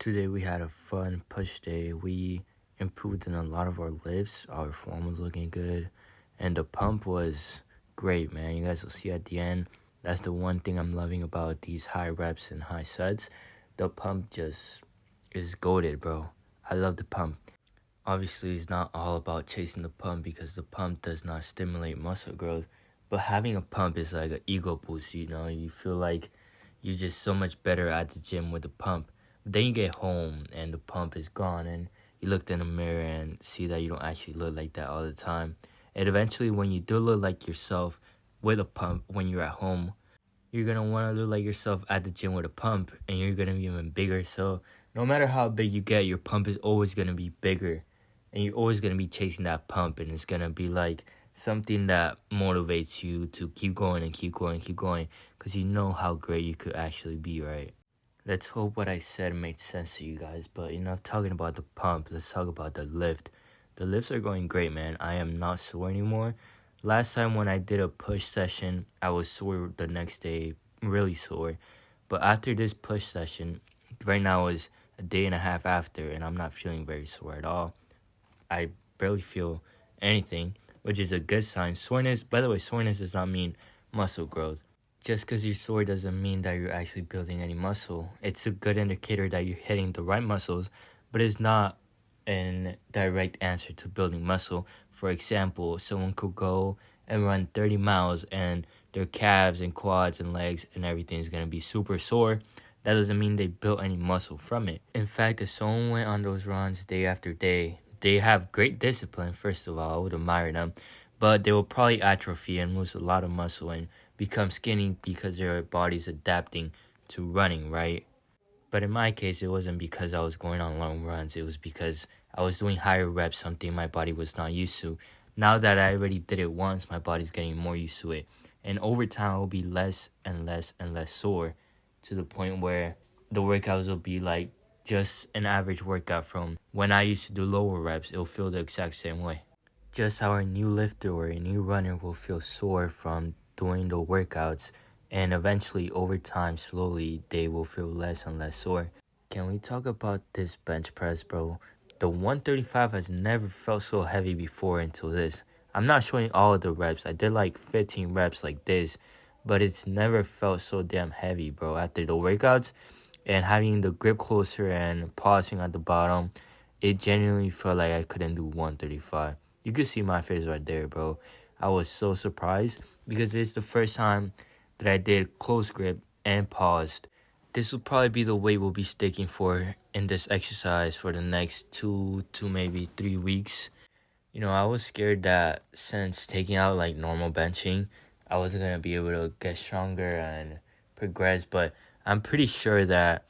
Today we had a fun push day. We improved in a lot of our lifts. Our form was looking good. And the pump was great, man. You guys will see at the end. That's the one thing I'm loving about these high reps and high sets. The pump just is goated, bro. I love the pump. Obviously, it's not all about chasing the pump because the pump does not stimulate muscle growth. But having a pump is like an ego boost, you know? You feel like you're just so much better at the gym with the pump. But then you get home and the pump is gone and you look in the mirror and see that you don't actually look like that all the time. And eventually when you do look like yourself with a pump when you're at home, you're going to want to look like yourself at the gym with a pump and you're going to be even bigger. So no matter how big you get, your pump is always going to be bigger. And you're always going to be chasing that pump and it's going to be like something that motivates you to keep going and keep going and keep going because you know how great you could actually be, right? Let's hope what I said made sense to you guys. But enough talking about the pump. Let's talk about the lift. The lifts are going great, man. I am not sore anymore. Last time when I did a push session, I was sore the next day, really sore. But after this push session, right now is a day and a half after, and I'm not feeling very sore at all. I barely feel anything, which is a good sign. Soreness, by the way, soreness does not mean muscle growth. Just because you're sore doesn't mean that you're actually building any muscle. It's a good indicator that you're hitting the right muscles, but it's not a direct answer to building muscle. For example, someone could go and run 30 miles and their calves and quads and legs and everything is going to be super sore. That doesn't mean they built any muscle from it. In fact, if someone went on those runs day after day, they have great discipline, first of all. I would admire them. But they will probably atrophy and lose a lot of muscle and become skinny because their body's adapting to running, right? But in my case, it wasn't because I was going on long runs. It was because I was doing higher reps, something my body was not used to. Now that I already did it once, my body's getting more used to it. And over time, I will be less and less and less sore to the point where the workouts will be like just an average workout from when I used to do lower reps. It'll feel the exact same way. Just how a new lifter or a new runner will feel sore from doing the workouts, and eventually over time, slowly, they will feel less and less sore. Can we talk about this bench press, bro? The 135 has never felt so heavy before until this. I'm not showing all of the reps. I did like 15 reps like this, but it's never felt so damn heavy, bro. After the workouts, and having the grip closer and pausing at the bottom, it genuinely felt like I couldn't do 135. You could see my face right there, bro. I was so surprised because it's the first time that I did close grip and paused. This will probably be the weight we'll be sticking for in this exercise for the next 2 to maybe 3 weeks. You know, I was scared that since taking out like normal benching, I wasn't going to be able to get stronger and progress, but I'm pretty sure that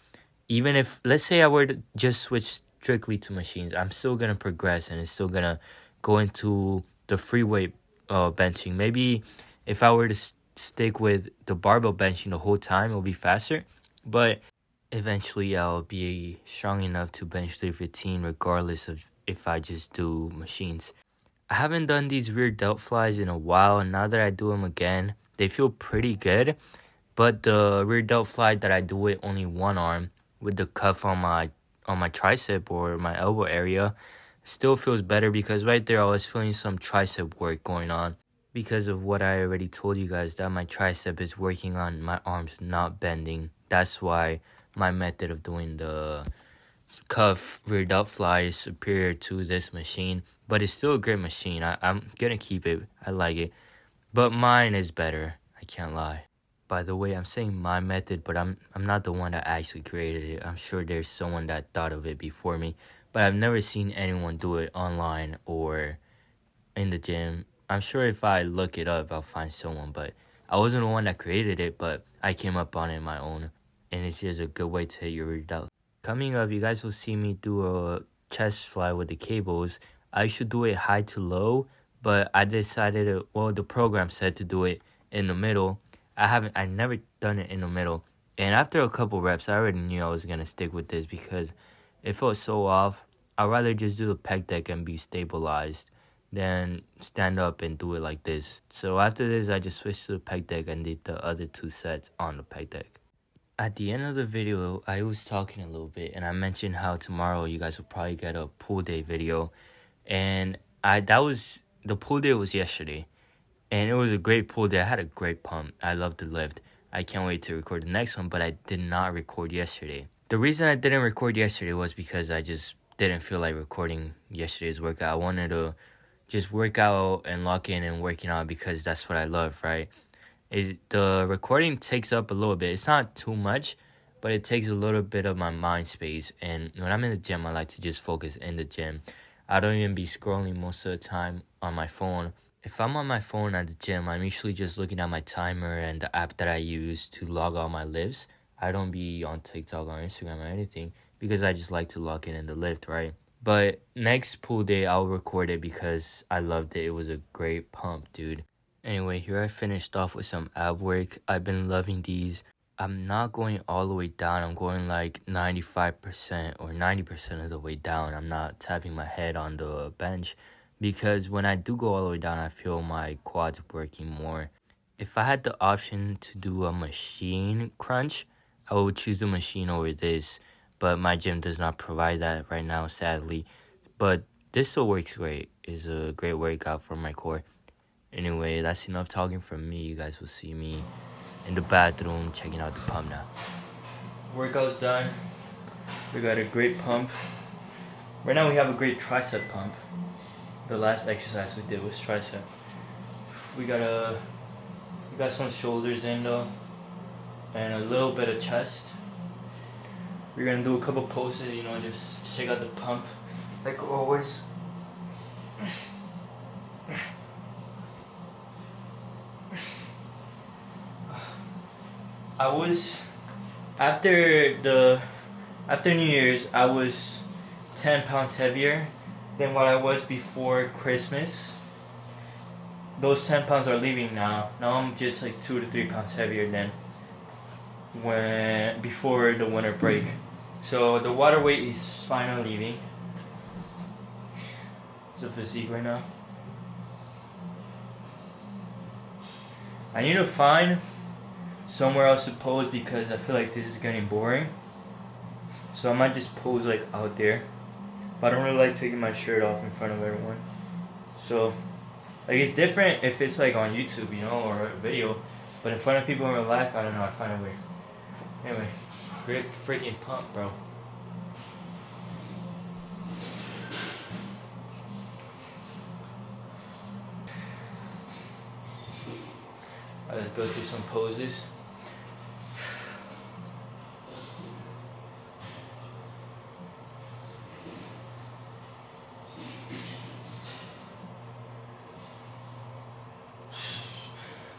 even if, let's say I were to just switch strictly to machines, I'm still going to progress and it's still going to go into the free weight benching. Maybe if I were to stick with the barbell benching the whole time, it'll be faster. But eventually I'll be strong enough to bench 315 regardless of if I just do machines. I haven't done these rear delt flies in a while, and now that I do them again, they feel pretty good. But the rear delt fly that I do with only one arm, with the cuff on my tricep or my elbow area, still feels better because right there I was feeling some tricep work going on because of what I already told you guys, that my tricep is working on my arms not bending. That's why my method of doing the cuff rear delt fly is superior to this machine, but it's still a great machine. I'm gonna keep it. I like it, but mine is better. I can't lie. By the way, I'm saying my method, but I'm not the one that actually created it. I'm sure there's someone that thought of it before me, but I've never seen anyone do it online or in the gym. I'm sure if I look it up, I'll find someone, but I wasn't the one that created it, but I came up on it on my own, and it's just a good way to hit your rear delt. Coming up, you guys will see me do a chest fly with the cables. I should do it high to low, but I decided, the program said to do it in the middle. I never done it in the middle. And after a couple reps, I already knew I was going to stick with this because it felt so off. I'd rather just do the pec deck and be stabilized than stand up and do it like this. So after this, I just switched to the pec deck and did the other 2 sets on the pec deck. At the end of the video, I was talking a little bit, and I mentioned how tomorrow you guys will probably get a pool day video, and the pool day was yesterday, and it was a great pool day. I had a great pump. I loved the lift. I can't wait to record the next one, but I did not record yesterday. The reason I didn't record yesterday was because I just didn't feel like recording yesterday's workout. I wanted to just work out and lock in and working out because that's what I love, right? The recording takes up a little bit. It's not too much, but it takes a little bit of my mind space. And when I'm in the gym, I like to just focus in the gym. I don't even be scrolling most of the time on my phone. If I'm on my phone at the gym, I'm usually just looking at my timer and the app that I use to log all my lifts. I don't be on TikTok or Instagram or anything because I just like to log in the lift, right? But next pool day, I'll record it because I loved it. It was a great pump, dude. Anyway, here I finished off with some ab work. I've been loving these. I'm not going all the way down. I'm going like 95% or 90% of the way down. I'm not tapping my head on the bench because when I do go all the way down, I feel my quads working more. If I had the option to do a machine crunch, I would choose the machine over this. But my gym does not provide that right now, sadly. But this still works great. It's a great workout for my core. Anyway, that's enough talking from me. You guys will see me in the bathroom checking out the pump now. Workout's done. We got a great pump. Right now we have a great tricep pump. The last exercise we did was tricep. We got some shoulders in though, and a little bit of chest. We're gonna do a couple poses, just check out the pump, like always. After New Year's, I was 10 pounds heavier than what I was before Christmas. Those 10 pounds are leaving now. Now I'm just like 2 to 3 pounds heavier than before the winter break. So the water weight is finally leaving. The physique right now. I need to find somewhere else to pose because I feel like this is getting boring. So I might just pose like out there. But I don't really like taking my shirt off in front of everyone. So like it's different if it's like on YouTube, or a video. But in front of people in real life, I don't know, I find it weird. Anyway, great freaking pump, bro. Let's go through some poses.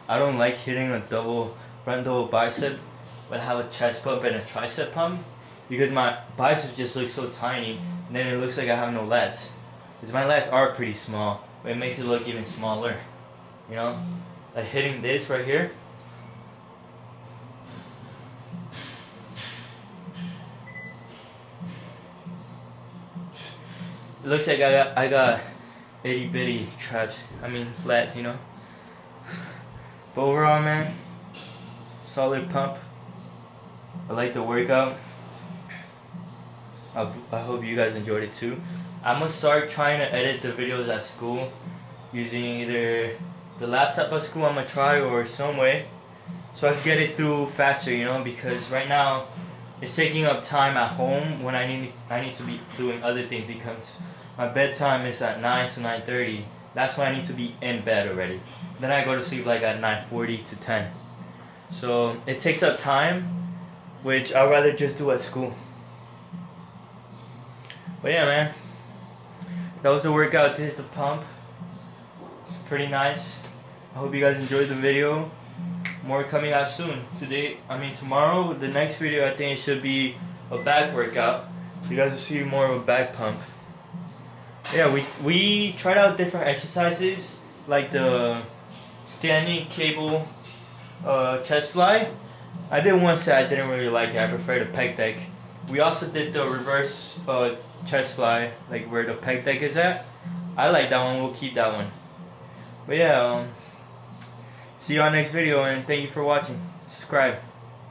I don't like hitting a front double bicep when I have a chest pump and a tricep pump because my biceps just look so tiny and then it looks like I have no lats. Because my lats are pretty small, but it makes it look even smaller. Like hitting this right here. It looks like I got itty bitty lats, But overall, man, solid pump. I like the workout. I hope you guys enjoyed it too. I'm gonna start trying to edit the videos at school using either the laptop at school I'm gonna try or some way so I can get it through faster, because right now it's taking up time at home when I need to be doing other things because my bedtime is at 9 to 9:30. That's when I need to be in bed already. Then I go to sleep like at 9:40 to 10. So it takes up time, which I'd rather just do at school. But yeah, man, that was the workout. This is the pump. Pretty nice. I hope you guys enjoyed the video. More coming out soon. Tomorrow, the next video I think it should be a back workout. You guys will see more of a back pump. Yeah, we tried out different exercises like the standing cable chest fly. I did one set, I didn't really like it. I prefer the pec deck. We also did the reverse chest fly, like where the pec deck is at. I like that one. We'll keep that one. But yeah, see you on next video and thank you for watching. Subscribe.